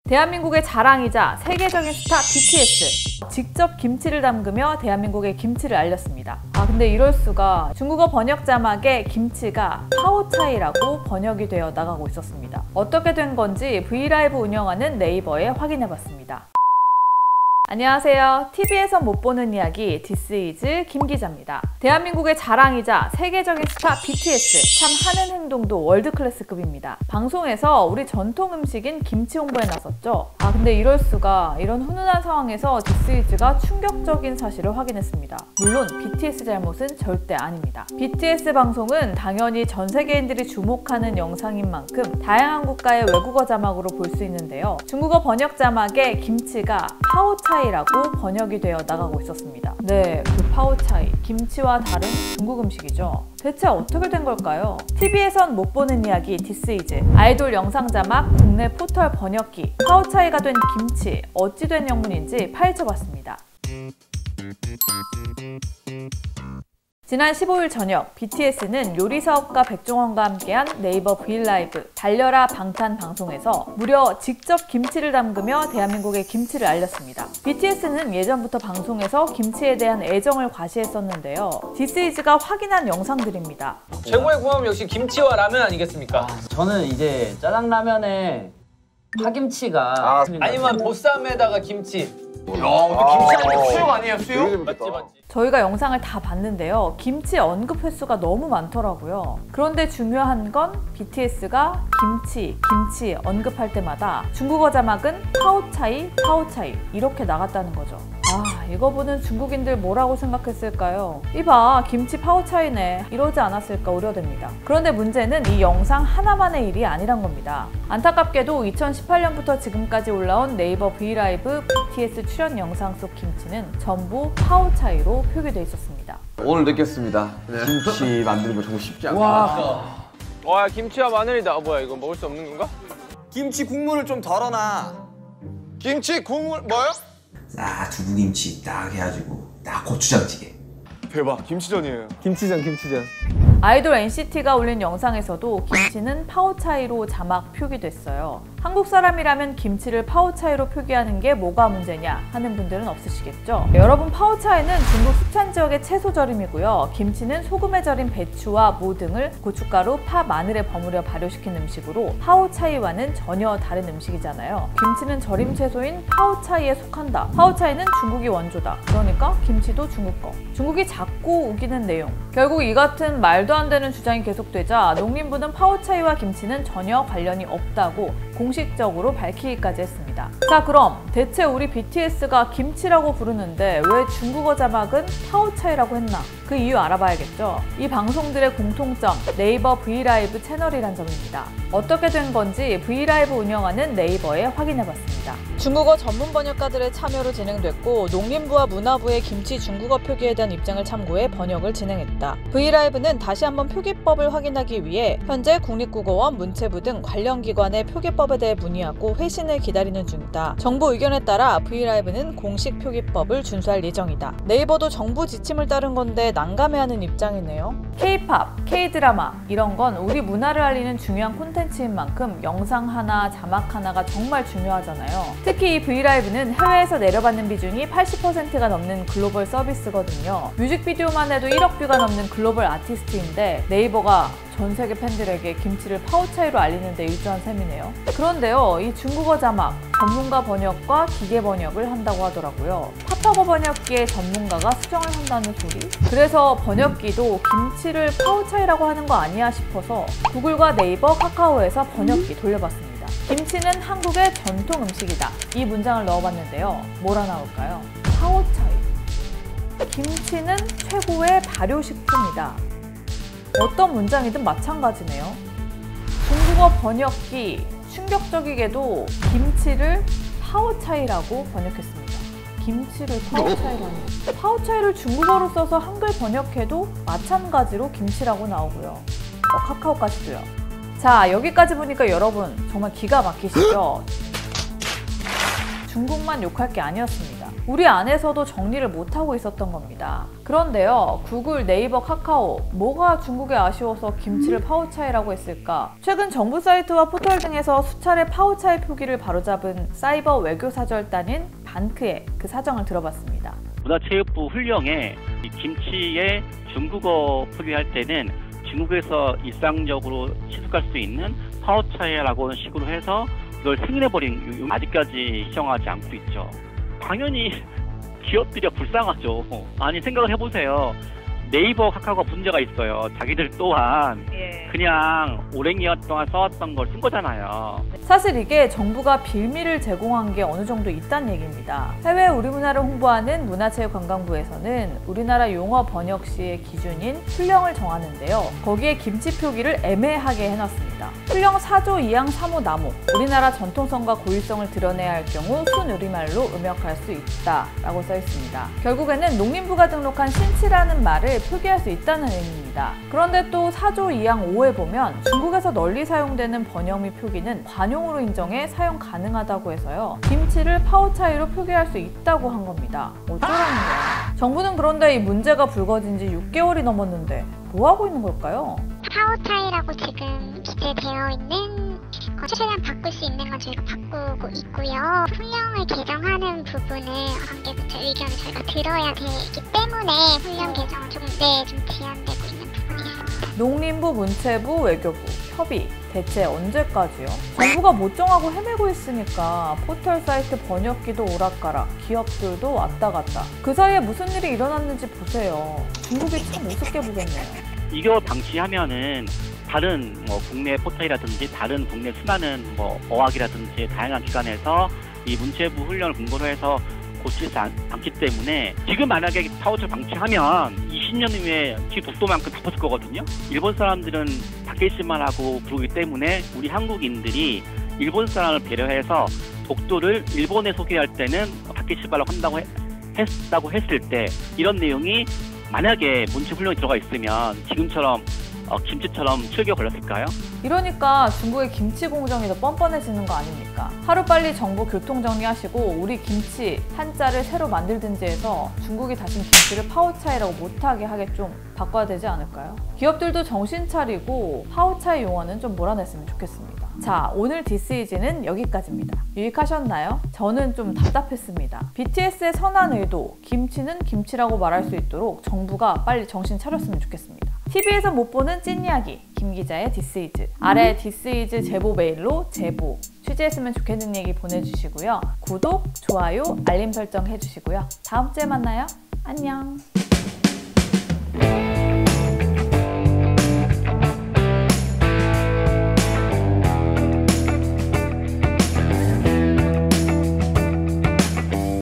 대한민국의 자랑이자 세계적인 스타 BTS. 직접 김치를 담그며 대한민국의 김치를 알렸습니다. 근데 이럴 수가. 중국어 번역 자막에 김치가 파오차이라고 번역이 되어 나가고 있었습니다. 어떻게 된 건지 브이라이브 운영하는 네이버에 확인해봤습니다. 안녕하세요. TV에선 못 보는 이야기 This is 김 기자입니다. 대한민국의 자랑이자 세계적인 스타 BTS. 참 하는 행동도 월드클래스급입니다. 방송에서 우리 전통 음식인 김치 홍보에 나섰죠. 근데 이럴 수가. 이런 훈훈한 상황에서 This is가 충격적인 사실을 확인했습니다. 물론 BTS 잘못은 절대 아닙니다. BTS 방송은 당연히 전 세계인들이 주목하는 영상인 만큼 다양한 국가의 외국어 자막으로 볼 수 있는데요. 중국어 번역 자막에 김치가 파오차이라고 번역이 되어 나가고 있었습니다. 네, 그 파오차이. 김치와 다른 중국 음식이죠. 대체 어떻게 된 걸까요? TV에선 못 보는 이야기 This is. 아이돌 영상 자막 국내 포털 번역기. 파오차이가 된 김치. 어찌 된 영문인지 파헤쳐봤습니다. 지난 15일 저녁 BTS는 요리사업가 백종원과 함께한 네이버 브이라이브 달려라 방탄 방송에서 무려 직접 김치를 담그며 대한민국의 김치를 알렸습니다. BTS는 예전부터 방송에서 김치에 대한 애정을 과시했었는데요. This is가 확인한 영상들입니다. 최고의 궁합은 역시 김치와 라면 아니겠습니까? 저는 이제 짜장라면에 파김치가 아니면 보쌈에다가 김치. 근데 김치 아니면 수육 아니에요, 수육? 맞지. 저희가 영상을 다 봤는데요. 김치 언급 횟수가 너무 많더라고요. 그런데 중요한 건 BTS가 김치 언급할 때마다 중국어 자막은 파오차이 이렇게 나갔다는 거죠. 이거 보는 중국인들 뭐라고 생각했을까요? 이봐, 김치 파오차이네. 이러지 않았을까 우려됩니다. 그런데 문제는 이 영상 하나만의 일이 아니란 겁니다. 안타깝게도 2018년부터 지금까지 올라온 네이버 브이라이브 BTS 출연 영상 속 김치는 전부 파오차이로 표기돼 있었습니다. 오늘 느꼈습니다. 김치 만드는 거 정말 쉽지 않다. 와, 김치와 마늘이다. 뭐야, 이거 먹을 수 없는 건가? 김치 국물을 좀 덜어놔. 김치 국물 뭐요? 딱 두부김치 딱 해가지고 딱 고추장찌개. 대박, 김치전이에요. 김치전. 아이돌 NCT가 올린 영상에서도 김치는 파오차이로 자막 표기됐어요. 한국 사람이라면 김치를 파오차이로 표기하는 게 뭐가 문제냐 하는 분들은 없으시겠죠? 여러분, 파오차이는 중국 습찬 지역의 채소 절임이고요. 김치는 소금에 절인 배추와 무 등을 고춧가루, 파, 마늘에 버무려 발효시킨 음식으로 파오차이와는 전혀 다른 음식이잖아요. 김치는 절임 채소인 파오차이에 속한다. 파오차이는 중국이 원조다. 그러니까 김치도 중국 거. 중국이 자꾸 우기는 내용. 결국 이 같은 말도 안 되는 주장이 계속되자 농림부는 파오차이와 김치는 전혀 관련이 없다고 공식적으로 밝히기까지 했습니다. 자, 그럼 대체 우리 BTS가 김치라고 부르는데 왜 중국어 자막은 파오차이라고 했나? 그 이유 알아봐야겠죠? 이 방송들의 공통점, 네이버 브이라이브 채널이란 점입니다. 어떻게 된 건지 브이라이브 운영하는 네이버에 확인해봤습니다. 중국어 전문 번역가들의 참여로 진행됐고 농림부와 문화부의 김치 중국어 표기에 대한 입장을 참고해 번역을 진행했다. 브이라이브는 다시 한번 표기법을 확인하기 위해 현재 국립국어원, 문체부 등 관련 기관의 표기법에 대해 문의하고 회신을 기다리는 중이다. 정부 의견에 따라 브이라이브는 공식 표기법을 준수할 예정이다. 네이버도 정부 지침을 따른 건데 난감해하는 입장이네요. K-팝, K-드라마 이런 건 우리 문화를 알리는 중요한 콘텐츠인 만큼 영상 하나, 자막 하나가 정말 중요하잖아요. 특히 이 브이라이브는 해외에서 내려받는 비중이 80%가 넘는 글로벌 서비스거든요. 뮤직비디오만 해도 1억 뷰가 넘는 글로벌 아티스트인데 네이버가 전 세계 팬들에게 김치를 파오차이로 알리는 데 일조한 셈이네요. 그런데요, 이 중국어 자막, 전문가 번역과 기계 번역을 한다고 하더라고요. 팝하고 번역기의 전문가가 수정을 한다는 소리? 그래서 번역기도 김치를 파오차이라고 하는 거 아니야 싶어서 구글과 네이버, 카카오에서 번역기 돌려봤습니다. 김치는 한국의 전통 음식이다. 이 문장을 넣어봤는데요. 뭐라 나올까요? 파오차이. 김치는 최고의 발효식품이다. 어떤 문장이든 마찬가지네요. 중국어 번역기, 충격적이게도 김치를 파오차이라고 번역했습니다. 김치를 파오차이라니. 파오차이를 중국어로 써서 한글 번역해도 마찬가지로 김치라고 나오고요. 카카오까지도요. 자, 여기까지 보니까 여러분 정말 기가 막히시죠? 중국만 욕할 게 아니었습니다. 우리 안에서도 정리를 못하고 있었던 겁니다. 그런데요, 구글, 네이버, 카카오 뭐가 중국에 아쉬워서 김치를 파오차이라고 했을까? 최근 정부 사이트와 포털 등에서 수차례 파오차이 표기를 바로잡은 사이버 외교사절단인 반크의 그 사정을 들어봤습니다. 문화체육부 훈령에 이 김치의 중국어 표기할 때는 중국에서 일상적으로 시식할 수 있는 파오차이라고 하는 식으로 해서 그걸 승인해버린 아직까지 시정하지 않고 있죠. 당연히 기업들이 불쌍하죠. 아니 생각을 해보세요. 네이버, 카카오가 문제가 있어요. 자기들 또한 그냥 오랜 기간 동안 써왔던 걸 쓴 거잖아요. 사실 이게 정부가 빌미를 제공한 게 어느 정도 있다는 얘기입니다. 해외 우리 문화를 홍보하는 문화체육관광부에서는 우리나라 용어 번역 시의 기준인 훈령을 정하는데요. 거기에 김치 표기를 애매하게 해놨습니다. 훈령 4조 2항 3호 나목, 우리나라 전통성과 고유성을 드러내야 할 경우 순우리말로 음역할 수 있다라고 써 있습니다. 결국에는 농림부가 등록한 신치라는 말을 표기할 수 있다는 의미입니다. 그런데 또 4조 2항 5에 보면 중국에서 널리 사용되는 번역 및 표기는 관용으로 인정해 사용 가능하다고 해서요. 김치를 파오차이로 표기할 수 있다고 한 겁니다. 어쩌라는 거야. 정부는 그런데 이 문제가 불거진 지 6개월이 넘었는데 뭐 하고 있는 걸까요? 파오차이라고 지금 기재되어 있는 최대한 바꿀 수 있는 건 저희가 바꾸고 있고요. 훈령을 개정하는 부분을 관계부처 의견을 저희가 들어야 되기 때문에 훈령 개정은 좀 지연되고 있는 부분이 있습니다. 농림부, 문체부, 외교부, 협의 대체 언제까지요? 정부가 못 정하고 헤매고 있으니까 포털 사이트 번역기도 오락가락, 기업들도 왔다 갔다. 그 사이에 무슨 일이 일어났는지 보세요. 중국이 참 우습게 보겠네요. 이걸 방치하면은 다른 국내 포털이라든지 다른 국내 수많은 어학이라든지 다양한 기관에서 이 문체부 훈련을 근거로 해서 고치지 않기 때문에 지금 만약에 파오차이 방치하면 20년 후에 지 독도만큼 덮었을 거거든요. 일본 사람들은 다케시마라고 부르기 때문에 우리 한국인들이 일본 사람을 배려해서 독도를 일본에 소개할 때는 다케시마라고 했다고 했을 때 이런 내용이 만약에 문체 훈련이 들어가 있으면 지금처럼 김치처럼 추억에 걸렸을까요? 이러니까 중국의 김치 공정이 더 뻔뻔해지는 거 아닙니까? 하루빨리 정부 교통 정리하시고 우리 김치 한자를 새로 만들든지 해서 중국이 다신 김치를 파오차이라고 못하게 하게 좀 바꿔야 되지 않을까요? 기업들도 정신 차리고 파오차이 용어는 좀 몰아냈으면 좋겠습니다. 자, 오늘 디스이즈는 여기까지입니다. 유익하셨나요? 저는 좀 답답했습니다. BTS의 선한 의도, 김치는 김치라고 말할 수 있도록 정부가 빨리 정신 차렸으면 좋겠습니다. TV에서 못 보는 찐 이야기, 김 기자의 디스이즈. 아래 디스이즈 제보 메일로 제보, 취재했으면 좋겠는 얘기 보내주시고요. 구독, 좋아요, 알림 설정 해주시고요. 다음 주에 만나요. 안녕.